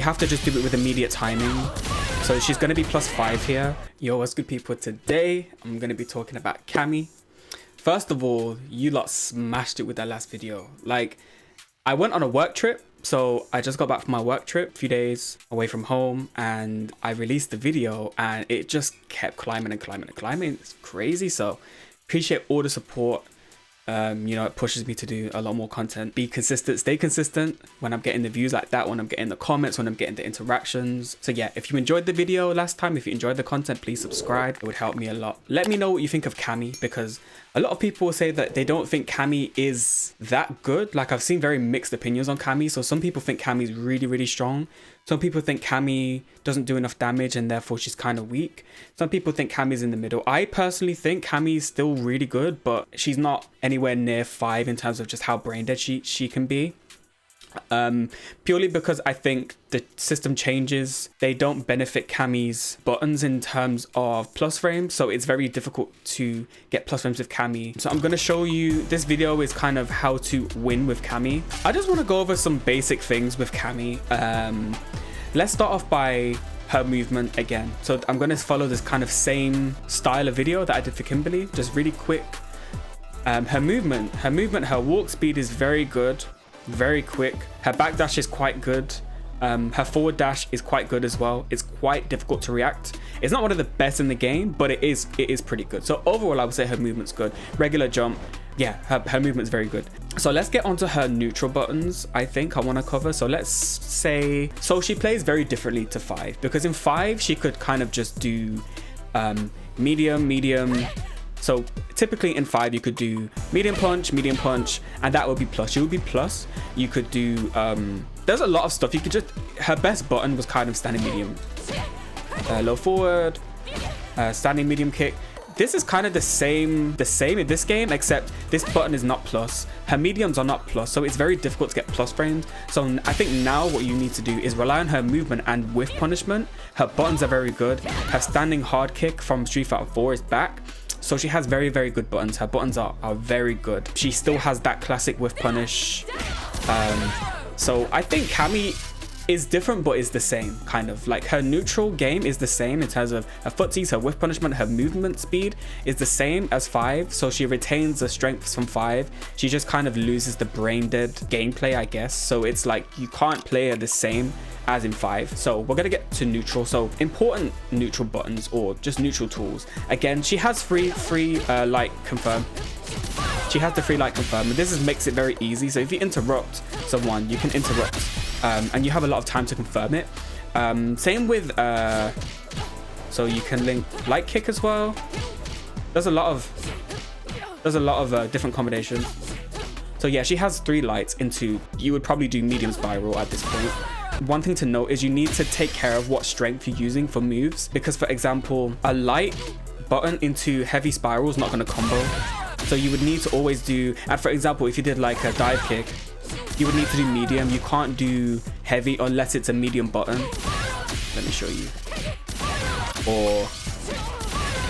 have to just do it with immediate timing. So she's going to be +5 here. Yo, what's good, people? Today I'm going to be talking about Cammy. First of all, you lot smashed it with that last video. Like, I went on a work trip. So I just got back from my work trip, a few days away from home, and I released the video and it just kept climbing and climbing and climbing. It's crazy. So appreciate all the support. You know, it pushes me to do a lot more content. Be consistent, stay consistent when I'm getting the views like that, when I'm getting the comments, when I'm getting the interactions. So yeah, if you enjoyed the video last time, if you enjoyed the content, please subscribe. It would help me a lot. Let me know what you think of Cammy, because a lot of people say that they don't think Cammy is that good. Like, I've seen very mixed opinions on Cammy. So some people think Cammy is really, really strong. Some people think Cammy doesn't do enough damage and therefore she's kind of weak. Some people think Cammy's in the middle. I personally think Cammy's still really good, but she's not anywhere near 5 in terms of just how brain dead she can be. Purely because I think the system changes, they don't benefit Cammy's buttons in terms of plus frames, so it's very difficult to get plus frames with Cammy. So I'm going to show you, this video is kind of how to win with Cammy. I just want to go over some basic things with Cammy. Let's start off by her movement again. So I'm going to follow this kind of same style of video that I did for Kimberly, just really quick. Her movement, her walk speed is very good. Very quick. Her backdash is quite good. Her forward dash is quite good as well. It's quite difficult to react. It's not one of the best in the game, but it is pretty good. So overall, I would say her movement's good. Regular jump, yeah, her movement's very good. So let's get onto her neutral buttons. I think I want to cover. So let's say, so she plays very differently to 5, because in 5 she could kind of just do medium. So typically in 5 you could do medium punch, and that would be plus. She would be plus. You could do there's a lot of stuff you could just, her best button was kind of standing medium, low forward, standing medium kick. This is kind of the same in this game, except this button is not plus. Her mediums are not plus, so it's very difficult to get plus frames. So I think now what you need to do is rely on her movement and whiff punishment. Her buttons are very good. Her standing hard kick from Street Fighter 4 is back. So she has very, very good buttons. Her buttons are very good. She still has that classic whiff punish. So I think Cammy is different, but is the same, kind of. Like, her neutral game is the same in terms of her footsies, her whiff punishment, her movement speed is the same as 5. So she retains the strengths from 5. She just kind of loses the brain dead gameplay, I guess. So it's like you can't play her the same as in 5. So we're gonna get to neutral. So important neutral buttons, or just neutral tools. Again, she has free light confirm. She has the free light confirm, and this makes it very easy. So if you interrupt someone, you can interrupt, and you have a lot of time to confirm it. Same with so you can link light kick as well. There's a lot of different combinations. So yeah, she has 3 lights into, you would probably do medium spiral at this point. One thing to note is you need to take care of what strength you're using for moves, because for example, a light button into heavy spiral is not going to combo. So you would need to always do, and for example, if you did like a dive kick, you would need to do medium. You can't do heavy unless it's a medium button. Let me show you. Or,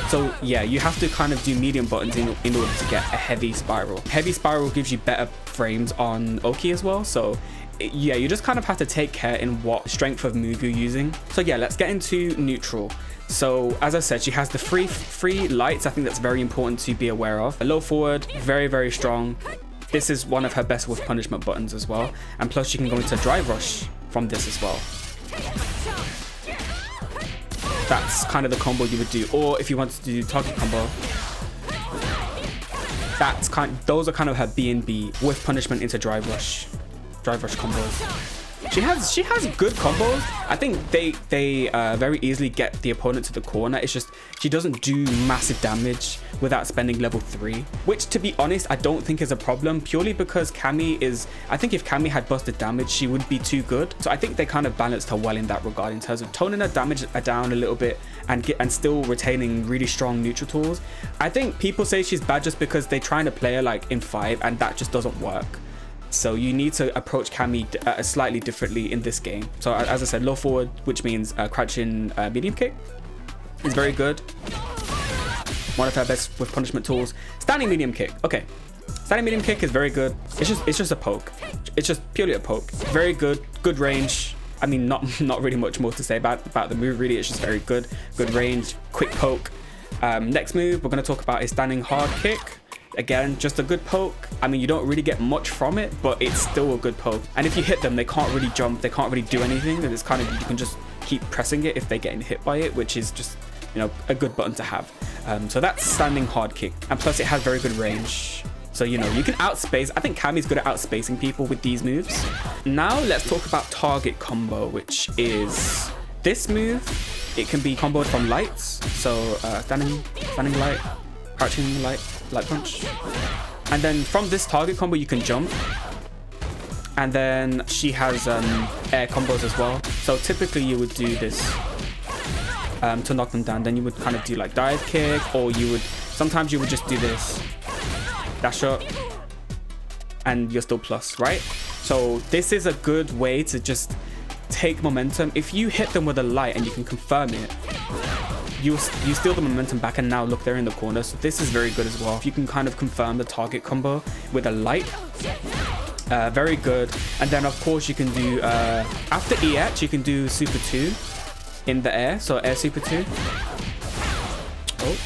so yeah, you have to kind of do medium buttons in order to get a heavy spiral. Heavy spiral gives you better frames on Oki as well. So yeah, you just kind of have to take care in what strength of move you're using. So yeah, let's get into neutral. So as I said, she has the free lights. I think that's very important to be aware of. A low forward, very, very strong. This is one of her best with punishment buttons as well. And plus she can go into drive rush from this as well. That's kind of the combo you would do. Or if you wanted to do target combo, those are kind of her B&B with punishment into drive rush combos. She has good combos. I think they very easily get the opponent to the corner. It's just she doesn't do massive damage without spending level 3, which, to be honest, I don't think is a problem, purely because Cammy is, I think if Cammy had busted damage, she would be too good. So I think they kind of balanced her well in that regard, in terms of toning her damage down a little bit and still retaining really strong neutral tools. I think people say she's bad just because they're trying to play her like in 5, and that just doesn't work. So you need to approach Cammy slightly differently in this game. So as I said, low forward, which means crouching medium kick, is very good. One of her best with punishment tools. Standing medium kick. Okay, standing medium kick is very good. It's just a poke. It's just purely a poke. Very good range. I mean, not really much more to say about the move, really. It's just very good range, quick poke. Next move we're going to talk about is standing hard kick. Again, just a good poke. I mean, you don't really get much from it, but it's still a good poke. And if you hit them, they can't really jump, they can't really do anything, and it's kind of, you can just keep pressing it if they're getting hit by it, which is just, you know, a good button to have. So that's standing hard kick, and plus it has very good range. So, you know, you can outspace. I think Cammy's good at outspacing people with these moves. Now let's talk about target combo, which is this move. It can be comboed from lights. So standing light, crouching light punch. And then from this target combo, you can jump. And then she has air combos as well. So typically you would do this to knock them down. Then you would kind of do like dive kick, or sometimes you would just do this dash up and you're still plus, right? So this is a good way to just take momentum. If you hit them with a light and you can confirm it, you steal the momentum back, and now look, they're in the corner. So this is very good as well. If you can kind of confirm the target combo with a light, very good. And then of course you can do after EH you can do super 2 in the air, so air super 2. Oh,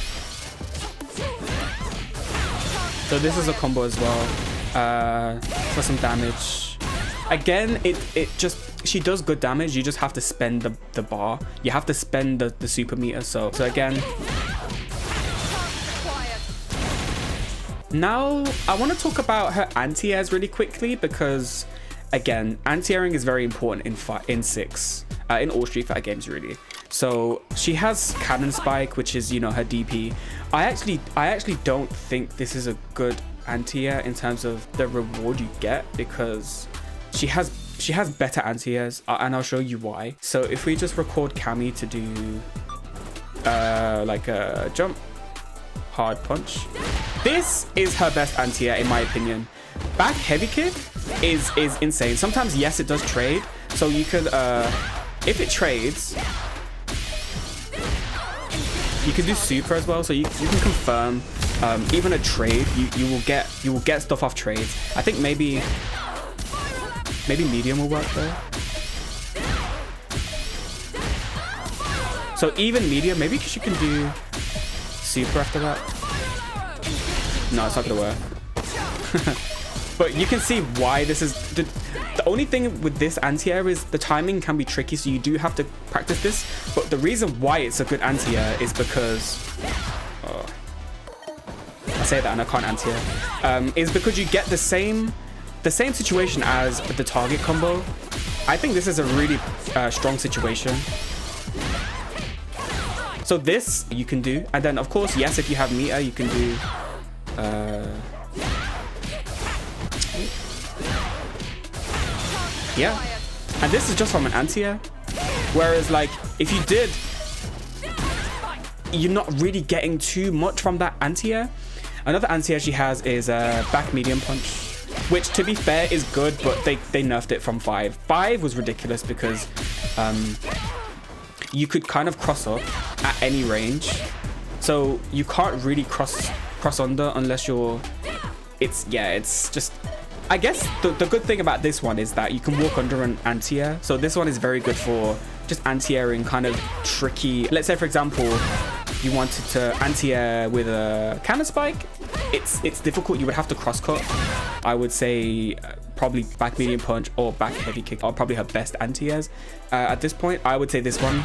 so this is a combo as well for some damage. Again, it just, she does good damage. You just have to spend the bar. You have to spend the super meter. So again, now I want to talk about her anti-airs really quickly, because again, anti-airing is very important in 6, in all Street Fighter games really. So she has cannon spike, which is, you know, her DP. I actually don't think this is a good anti-air in terms of the reward you get, because she has better anti-airs, and I'll show you why. So if we just record Cammy to do like a jump, hard punch, this is her best anti-air in my opinion. Back heavy kick is insane. Sometimes, yes, it does trade, so you can if it trades, you can do super as well, so you can confirm even a trade. You will get stuff off trades. I think maybe medium will work there. So even medium, maybe because you can do super after that. No, it's not gonna work. But you can see why this is the only thing with this anti-air is the timing can be tricky, so you do have to practice this. But the reason why it's a good anti-air is because I say that and I can't anti-air, is because you get the same situation as the target combo. I think this is a really strong situation. So this you can do, and then of course, yes, if you have meter, you can do yeah, and this is just from an anti-air. Whereas like if you did, you're not really getting too much from that anti-air. Another anti-air she has is back medium punch, which to be fair is good, but they nerfed it from 5. 5 was ridiculous because you could kind of cross up at any range, so you can't really cross under unless you're, it's just, I guess the good thing about this one is that you can walk under an anti-air. So this one is very good for just anti-airing kind of tricky. Let's say for example you wanted to anti-air with a cannon spike. It's difficult. You would have to cross cut. I would say probably back medium punch or back heavy kick are probably her best anti-airs at this point. I would say this one,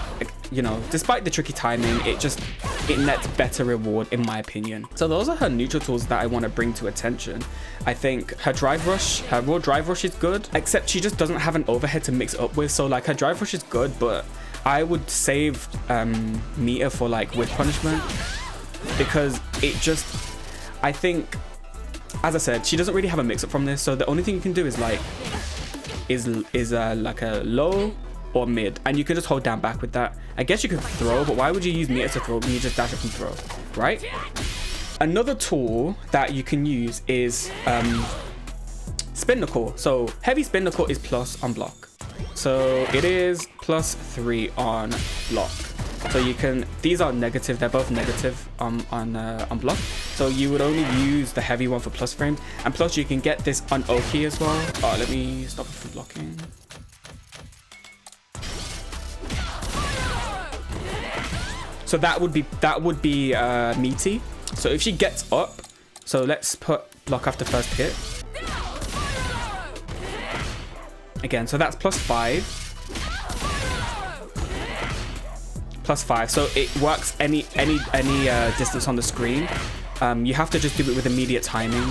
you know, despite the tricky timing, it nets better reward in my opinion. So those are her neutral tools that I want to bring to attention. I think her drive rush, her raw drive rush is good, except she just doesn't have an overhead to mix up with. So like her drive rush is good, but I would save meter for like whiff punishment, because it just, I think, as I said, she doesn't really have a mix up from this. So the only thing you can do is like like a low or mid, and you can just hold down back with that. I guess you could throw, but why would you use meter to throw when you just dash up and throw, right? Another tool that you can use is spin the core. So heavy spin the core is plus on block, so it is +3 on block. So you can, these are negative, they're both negative on block. So you would only use the heavy one for plus frames, and plus you can get this on Oki as well. Oh, let me stop it from blocking. So that would be meaty. So if she gets up, so let's put block after first hit. Again, so that's +5. +5. So it works any distance on the screen. You have to just do it with immediate timing.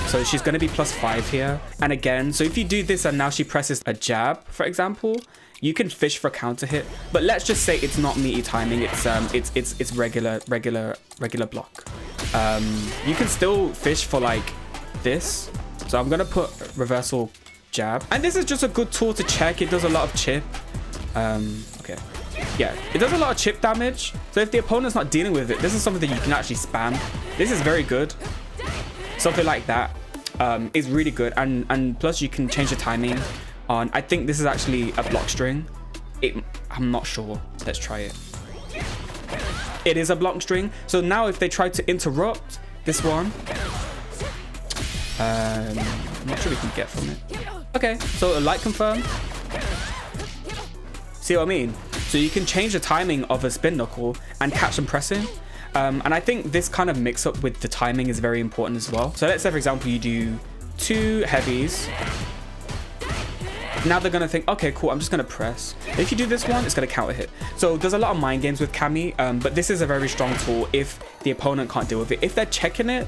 So she's going to be +5 here. And again, so if you do this and now she presses a jab, for example, you can fish for a counter hit. But let's just say it's not meaty timing. It's regular block. You can still fish for like this. So I'm going to put reversal jab. And this is just a good tool to check. It does a lot of chip. Okay. Yeah, it does a lot of chip damage. So if the opponent's not dealing with it, this is something that you can actually spam. This is very good. Something like that is really good. And plus you can change the timing on, I think this is actually a block string. I'm not sure. Let's try it. It is a block string. So now if they try to interrupt this one, I'm not sure we can get from it. Okay, so a light confirm. See what I mean? So you can change the timing of a spin knuckle and catch them pressing. And I think this kind of mix up with the timing is very important as well. So let's say, for example, you do 2 heavies. Now they're going to think, okay, cool, I'm just going to press. If you do this one, it's going to counter hit. So there's a lot of mind games with Cammy, but this is a very strong tool if the opponent can't deal with it. If they're checking it,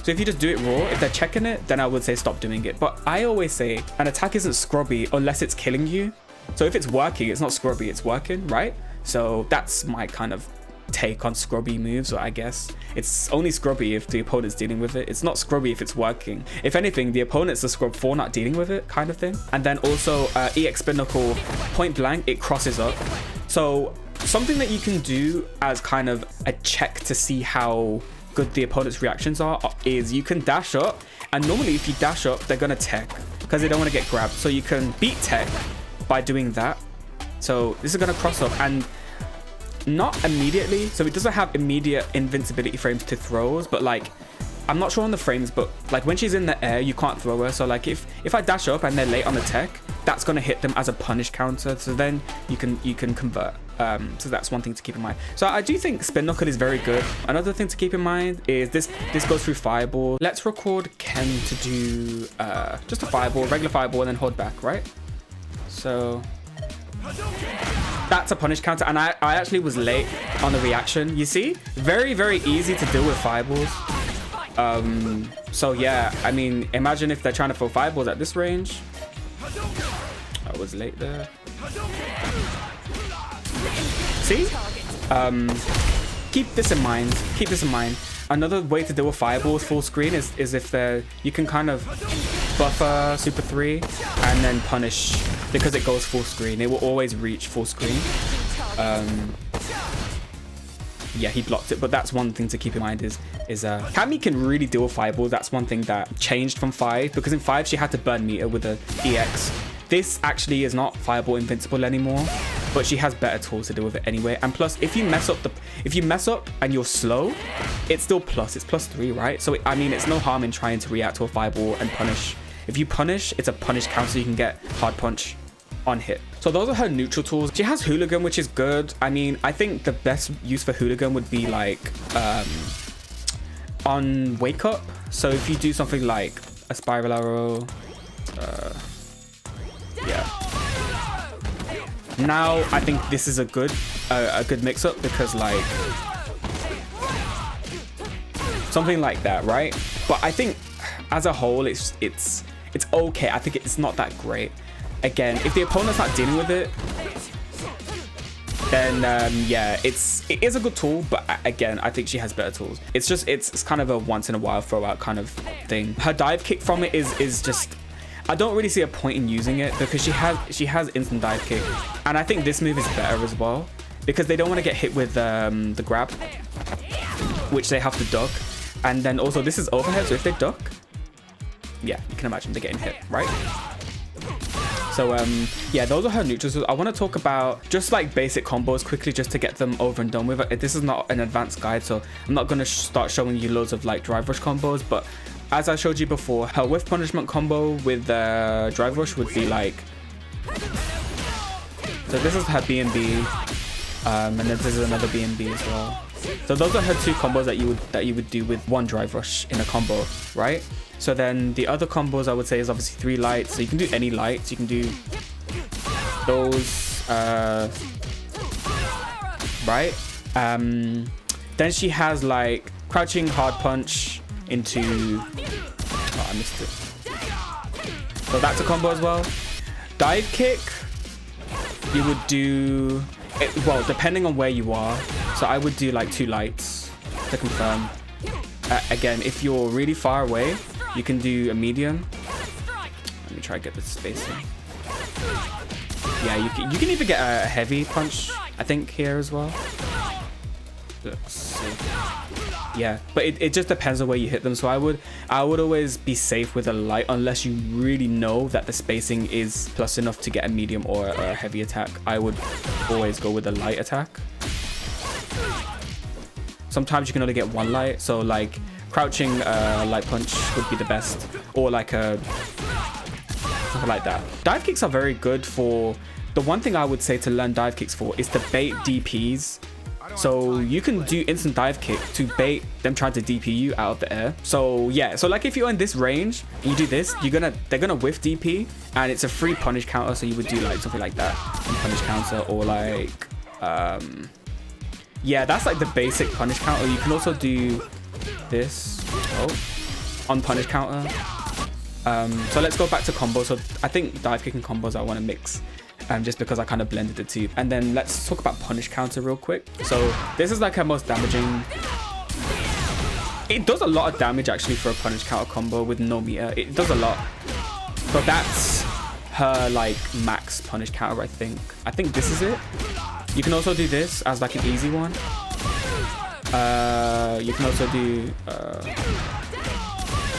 so if you just do it raw, if they're checking it, then I would say stop doing it. But I always say an attack isn't scrubby unless it's killing you. So if it's working, it's not scrubby, it's working, right? So that's my kind of take on scrubby moves, or I guess it's only scrubby if the opponent's dealing with it. It's not scrubby if it's working. If anything, the opponent's a scrub for not dealing with it, kind of thing. And then also EX spin knuckle, point blank, it crosses up. So something that you can do as kind of a check to see how good the opponent's reactions are is you can dash up, and normally if you dash up, they're gonna tech because they don't want to get grabbed. So you can beat tech by doing that. So this is going to cross up, and not immediately, so it doesn't have immediate invincibility frames to throws, but like I'm not sure on the frames, but like when she's in the air you can't throw her. So like if I dash up and they're late on the tech, that's going to hit them as a punish counter, so then you can convert. So that's one thing to keep in mind. So I do think spin knuckle is very good. Another thing to keep in mind is this goes through fireball. Let's record Ken to do just a fireball, regular fireball, and then hold back, right? So that's a punish counter, and I actually was late on the reaction. You see, very easy to deal with fireballs. So yeah, I mean, imagine if they're trying to throw fireballs at this range. I was late there. See, keep this in mind. Keep this in mind. Another way to deal with fireballs full screen is if you can kind of buffer super 3 and then punish, because it goes full screen. It will always reach full screen. Yeah, he blocked it, but that's one thing to keep in mind is Cammy can really deal with fireballs. That's one thing that changed from 5, because in 5 she had to burn meter with the EX. This actually is not fireball invincible anymore, but she has better tools to deal with it anyway. And plus, if you mess up and you're slow, it's still plus. It's +3, right? So I mean, it's no harm in trying to react to a fireball and punish. If you punish, it's a punish counter. You can get hard punch on hit. So those are her neutral tools. She has hooligan, which is good. I mean, I think the best use for hooligan would be like on wake up. So if you do something like a spiral arrow, yeah. Now I think this is a good mix up, because like something like that, right? But I think as a whole it's okay. I think it's not that great. Again, if the opponent's not dealing with it, then yeah, it is a good tool, but again, I think she has better tools. It's kind of a once in a while throw out kind of thing. Her dive kick from it is just, I don't really see a point in using it, because she has instant dive kick, and I think this move is better as well, because they don't want to get hit with the grab, which they have to duck. And then also this is overhead, so if they duck, yeah, you can imagine they're getting hit, right? So yeah, those are her neutrals. I want to talk about just like basic combos quickly, just to get them over and done with. This is not an advanced guide, so I'm not going to start showing you loads of like drive rush combos, but as I showed you before, her whiff punishment combo with drive rush would be like, so this is her B&B, And then there's another B&B as well. So those are her 2 combos that you would do with 1 drive rush in a combo, right? So then the other combos I would say is obviously 3 lights. So you can do any lights. You can do those, right? Then she has like crouching hard punch into, oh, I missed it. So that's a combo as well. Dive kick, you would do it, well, depending on where you are. So I would do like 2 lights to confirm. Again, if you're really far away, you can do a medium. Let me try to get the spacing. Yeah, you can even get a heavy punch, I think, here as well. Let's see. Yeah, but it just depends on where you hit them. So I would always be safe with a light unless you really know that the spacing is plus enough to get a medium or a heavy attack. I would always go with a light attack. Sometimes you can only get 1 light, so like crouching light punch would be the best, or like a something like that. Dive kicks are very good for, the one thing I would say to learn dive kicks for is to bait DPs. So you can do instant dive kick to bait them trying to DP you out of the air. So yeah, so like if you're in this range and you do this, they're gonna whiff DP, and it's a free punish counter. So you would do like something like that, punish counter, or like yeah, that's like the basic punish counter. You can also do this on punish counter. So let's go back to combos. So I think dive kick and combos I want to mix, just because I kind of blended the 2. And then let's talk about punish counter real quick. So this is like her most damaging. It does a lot of damage actually for a punish counter combo with no meter. It does a lot. So that's her like max punish counter, I think. I think this is it. You can also do this as like an easy one. You can also do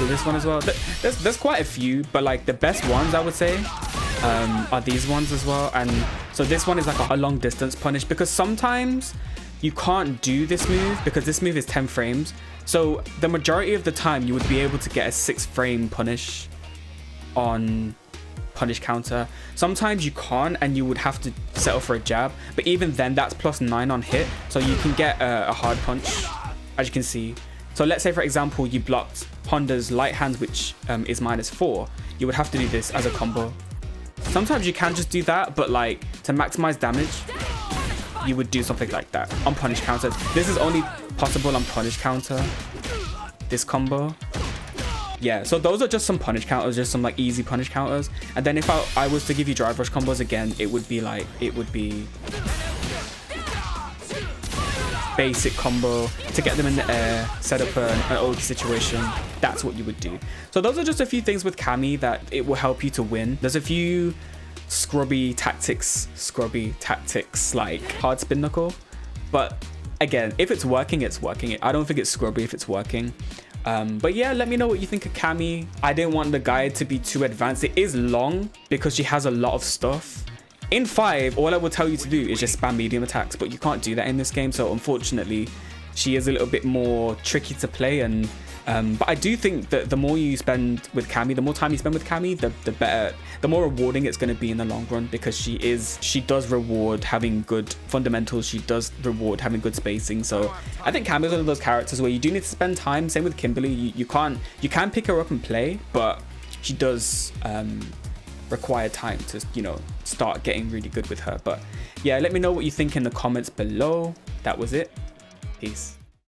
this one as well. There's quite a few, but like the best ones I would say are these ones as well. And so this one is like a long distance punish, because sometimes you can't do this move because this move is 10 frames. So the majority of the time you would be able to get a 6-frame punish on punish counter. Sometimes you can't, and you would have to settle for a jab, but even then that's +9 on hit, so you can get a hard punch, as you can see. So let's say for example you blocked Honda's light hands, which is -4. You would have to do this as a combo. Sometimes you can just do that, but like to maximize damage you would do something like that on punish counter. This is only possible on punish counter, this combo. Yeah, so those are just some punish counters, just some like easy punish counters. And then if I was to give you drive rush combos again, it would be basic combo to get them in the air, set up an OG situation. That's what you would do. So those are just a few things with Cammy that it will help you to win. There's a few scrubby tactics like hard spin knuckle, but again, if it's working, it's working. I don't think it's scrubby if it's working. But yeah, let me know what you think of Cammy. I didn't want the guide to be too advanced. It is long because she has a lot of stuff. In 5, all I will tell you to do is just spam medium attacks, but you can't do that in this game. So unfortunately, she is a little bit more tricky to play. And but I do think that the more you spend with Cammy, the more time you spend with Cammy, the better, the more rewarding it's going to be in the long run, because she does reward having good fundamentals. She does reward having good spacing. So I think Cammy is one of those characters where you do need to spend time. Same with Kimberly. You can pick her up and play, but she does require time to, you know, start getting really good with her. But yeah, let me know what you think in the comments below. That was it. Peace.